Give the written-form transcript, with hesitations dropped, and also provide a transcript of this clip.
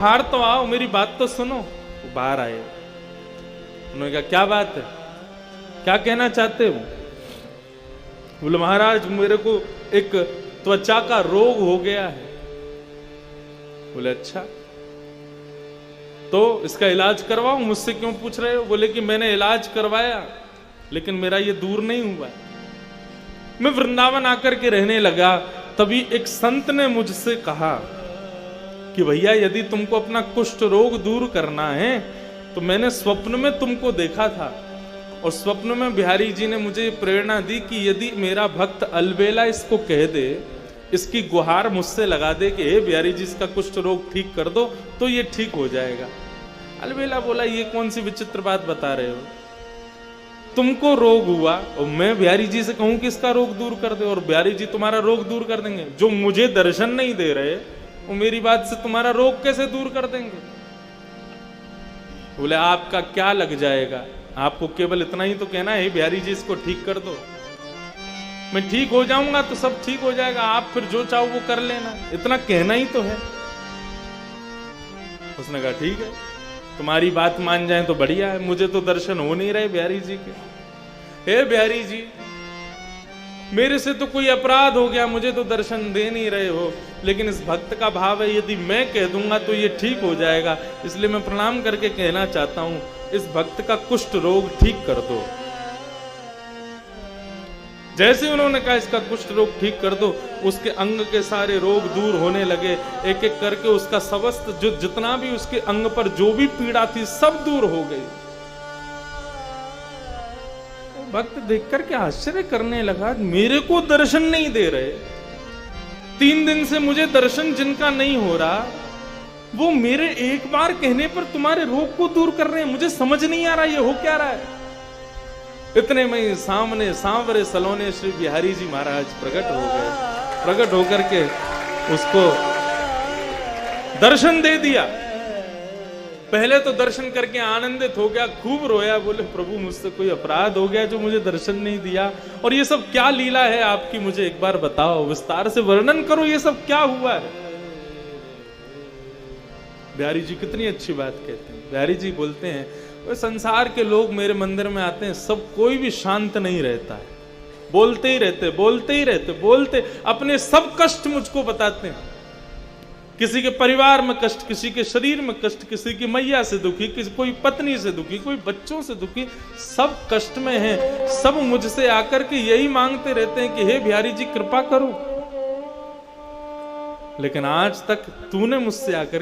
बाहर तो आओ, मेरी बात तो सुनो। वो बाहर आए, उन्होंने कहा क्या बात है, क्या कहना चाहते हो? बोले महाराज मेरे को एक त्वचा का रोग हो गया है। बोले अच्छा, तो इसका इलाज करवाओ, मुझसे क्यों पूछ रहे हो? बोले कि मैंने इलाज करवाया लेकिन मेरा ये दूर नहीं हुआ। मैं वृंदावन आकर के रहने लगा, तभी एक संत ने मुझसे कहा कि भैया यदि तुमको अपना कुष्ठ रोग दूर करना है तो मैंने स्वप्न में तुमको देखा था, और स्वप्न में बिहारी जी ने मुझे प्रेरणा दी कि यदि मेरा भक्त अलबेला इसको कह दे, इसकी गुहार मुझसे लगा दे कि हे बिहारी जी इसका कुष्ठ रोग ठीक कर दो, तो ये ठीक हो जाएगा। अलबेला बोला ये कौन सी विचित्र बात बता रहे हो, तुमको रोग हुआ और मैं बिहारी जी से कहूं कि इसका रोग दूर कर दे, और बिहारी जी तुम्हारा रोग दूर कर देंगे? जो मुझे दर्शन नहीं दे रहे वो मेरी बात से तुम्हारा रोग कैसे दूर कर देंगे? बोले आपका क्या लग जाएगा, आपको केवल इतना ही तो कहना है बिहारी जी इसको ठीक कर दो, मैं ठीक हो जाऊंगा तो सब ठीक हो जाएगा, आप फिर जो चाहो वो कर लेना, इतना कहना ही तो है। उसने कहा ठीक है, तुम्हारी बात मान जाए तो बढ़िया है, मुझे तो दर्शन हो नहीं रहे बिहारी जी के। हे बिहारी जी मेरे से तो कोई अपराध हो गया, मुझे तो दर्शन दे नहीं रहे हो, लेकिन इस भक्त का भाव है यदि मैं कह दूंगा तो ये ठीक हो जाएगा, इसलिए मैं प्रणाम करके कहना चाहता हूं इस भक्त का कुष्ठ रोग ठीक कर दो। जैसे उन्होंने कहा इसका कुष्ठ रोग ठीक कर दो, उसके अंग के सारे रोग दूर होने लगे, एक एक करके उसका समस्त जो जितना भी उसके अंग पर जो भी पीड़ा थी सब दूर हो गई। भक्त देखकर के आश्चर्य करने लगा, मेरे को दर्शन नहीं दे रहे, 3 दिन से मुझे दर्शन जिनका नहीं हो रहा वो मेरे एक बार कहने पर तुम्हारे रोग को दूर कर रहे हैं, मुझे समझ नहीं आ रहा ये हो क्या रहा है। इतने में सामने सांवरे सलोने श्री बिहारी जी महाराज प्रकट हो गए, प्रकट होकर के उसको दर्शन दे दिया। पहले तो दर्शन करके आनंदित हो गया, खूब रोया, बोले प्रभु मुझसे कोई अपराध हो गया जो मुझे दर्शन नहीं दिया, और ये सब क्या लीला है आपकी, मुझे एक बार बताओ, विस्तार से वर्णन करो, ये सब क्या हुआ है। बिहारी जी कितनी अच्छी बात कहते हैं। बिहारी जी बोलते हैं वो संसार के लोग मेरे मंदिर में आते हैं, सब कोई भी शांत नहीं रहता है, बोलते ही रहते, बोलते ही रहते, बोलते अपने सब कष्ट मुझको बताते हैं, किसी के परिवार में कष्ट, किसी के शरीर में कष्ट, किसी की मैया से दुखी, किसी कोई पत्नी से दुखी, कोई बच्चों से दुखी, सब कष्ट में हैं, सब मुझसे आकर के यही मांगते रहते हैं कि हे बिहारी जी कृपा करो, लेकिन आज तक तूने मुझसे आकर